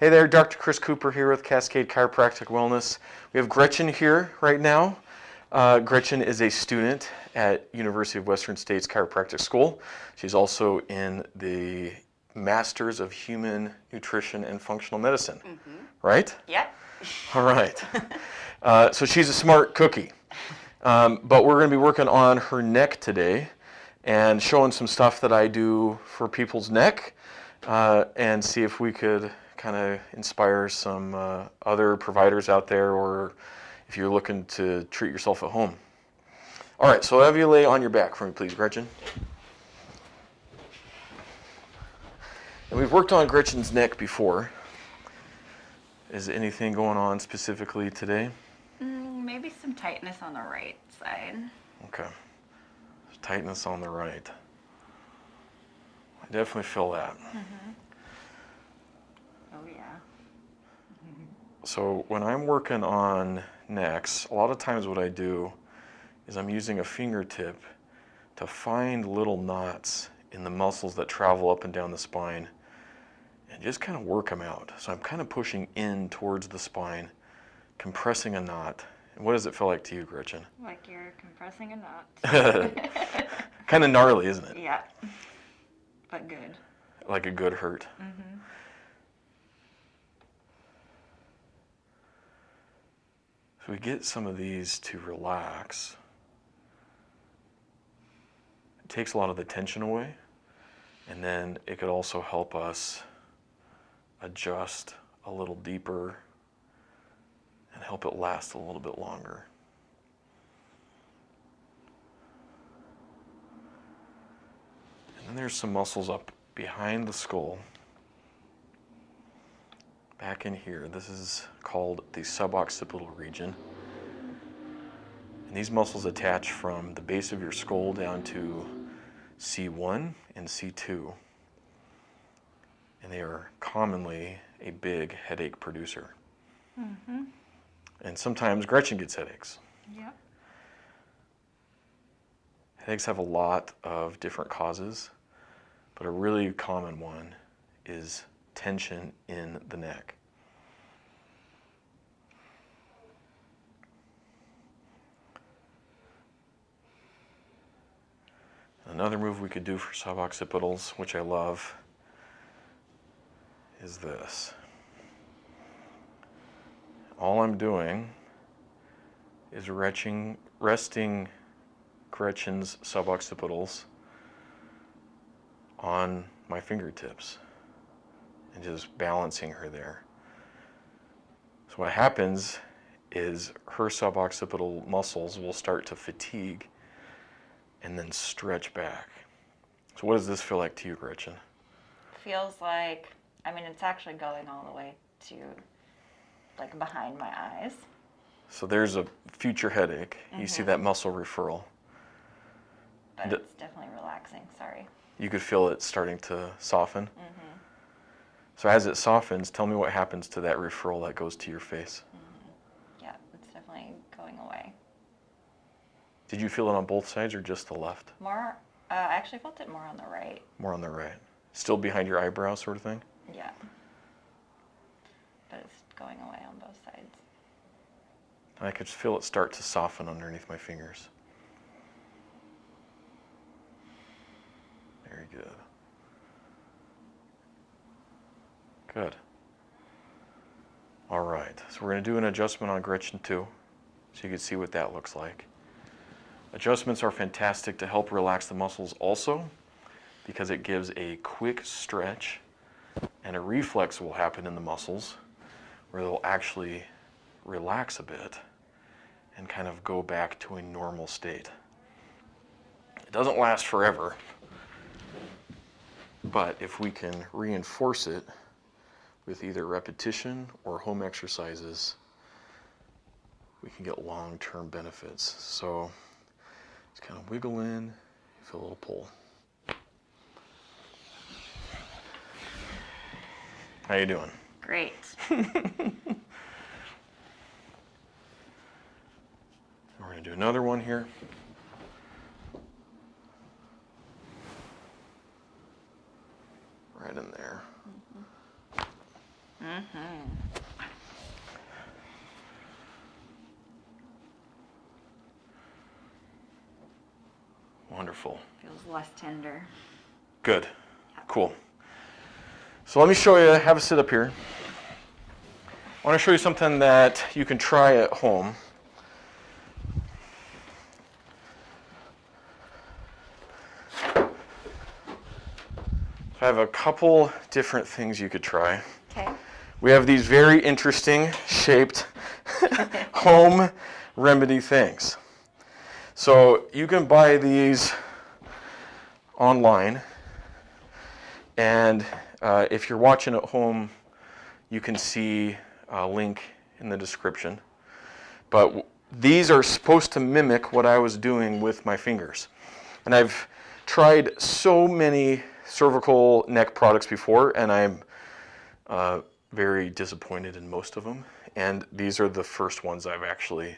Hey there, Dr. Chris Cooper here with Cascade Chiropractic Wellness. We have Gretchen here right now. Gretchen is a student at University of Western States Chiropractic School. She's also in the Masters of Human Nutrition and Functional Medicine, right? Yep. All right. So she's a smart cookie. But we're going to be working on her neck today and showing some stuff that I do for people's neck and see if we could kind of inspire some other providers out there, or if you're looking to treat yourself at home. All right, so have you lay on your back for me, please, Gretchen. And we've worked on Gretchen's neck before. Is anything going on specifically today? Maybe some tightness on the right side. Okay. Tightness on the right. I definitely feel that. Oh yeah. So when I'm working on necks, a lot of times what I do is I'm using a fingertip to find little knots in the muscles that travel up and down the spine and just kind of work them out. So I'm kind of pushing in towards the spine, compressing a knot. And what does it feel like to you, Gretchen? Like you're compressing a knot. Kind of gnarly, isn't it? Yeah. But good. Like a good hurt. So we get some of these to relax. It takes a lot of the tension away, and then it could also help us adjust a little deeper and help it last a little bit longer. And then there's some muscles up behind the skull. Back in here, this is called the suboccipital region. And these muscles attach from the base of your skull down to C1 and C2. And they are commonly a big headache producer. And sometimes Gretchen gets headaches. Yep. Headaches have a lot of different causes, but a really common one is tension in the neck. Another move we could do for suboccipitals, which I love, is this. All I'm doing is resting Gretchen's suboccipitals on my fingertips and just balancing her there. So what happens is her suboccipital muscles will start to fatigue and then stretch back. So what does this feel like to you, Gretchen? Feels like, it's actually going all the way to like behind my eyes. So there's a future headache. You see that muscle referral. But it's definitely relaxing, sorry. You could feel it starting to soften. So as it softens, tell me what happens to that referral that goes to your face. Yeah, it's definitely going away. Did you feel it on both sides or just the left? More, I actually felt it more on the right. More on the right. Still behind your eyebrow sort of thing? Yeah. But it's going away on both sides. I could feel it start to soften underneath my fingers. Very good. Good. All right, so we're going to do an adjustment on Gretchen too, so you can see what that looks like. Adjustments are fantastic to help relax the muscles also, because it gives a quick stretch and a reflex will happen in the muscles where they'll actually relax a bit and kind of go back to a normal state. It doesn't last forever, but if we can reinforce it with either repetition or home exercises, we can get long-term benefits. So just kind of wiggle in, feel a little pull. How you doing? Great. We're going to do another one here. Right in there. Mm-hmm. Wonderful. Feels less tender. Good. Cool. So let me show you, have a sit up here. I want to show you something that you can try at home. I have a couple different things you could try. Okay. We have these very interesting shaped home remedy things. So you can buy these online, and if you're watching at home, you can see a link in the description. But these are supposed to mimic what I was doing with my fingers. And I've tried so many cervical neck products before, and I'm very disappointed in most of them. And these are the first ones I've actually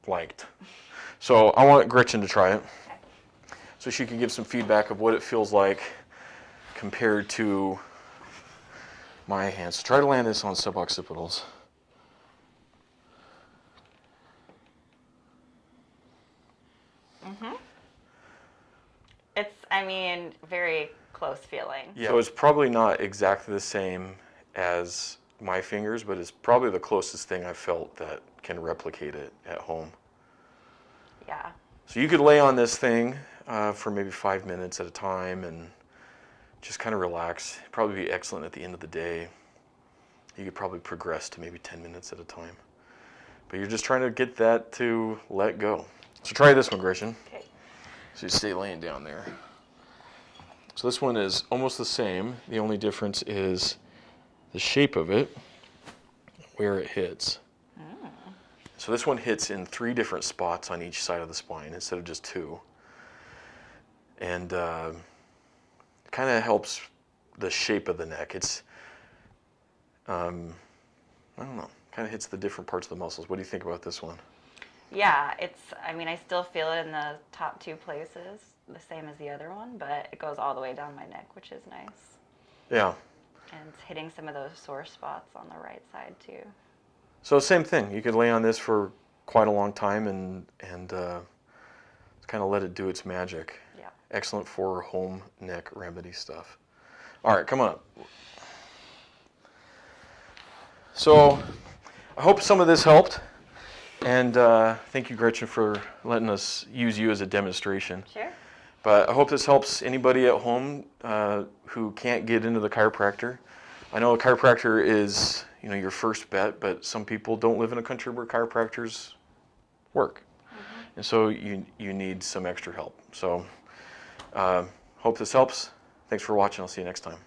liked. So I want Gretchen to try it, so she can give some feedback of what it feels like compared to my hands. So try to land this on suboccipitals. It's, I mean, very close feeling. Yeah. So it's probably not exactly the same as my fingers, but it's probably the closest thing I've felt that can replicate it at home. Yeah. So you could lay on this thing for maybe 5 minutes at a time and just kind of relax. It'd probably be excellent at the end of the day. You could probably progress to maybe 10 minutes at a time. But you're just trying to get that to let go. So try this one, Gretchen. Okay. So you stay laying down there. So this one is almost the same. The only difference is the shape of it, where it hits. So this one hits in 3 different spots on each side of the spine instead of just 2. And it kind of helps the shape of the neck. It's, I don't know, kind of hits the different parts of the muscles. What do you think about this one? Yeah, it's, I mean, I still feel it in the top 2 places, the same as the other one, but it goes all the way down my neck, which is nice. Yeah. And it's hitting some of those sore spots on the right side too. So same thing. You could lay on this for quite a long time and kind of let it do its magic. Yeah. Excellent for home neck remedy stuff. All right, come on up. So I hope some of this helped. And thank you, Gretchen, for letting us use you as a demonstration. Sure. But I hope this helps anybody at home who can't get into the chiropractor. I know a chiropractor is, your first bet, but some people don't live in a country where chiropractors work. And so you need some extra help. So hope this helps. Thanks for watching. I'll see you next time.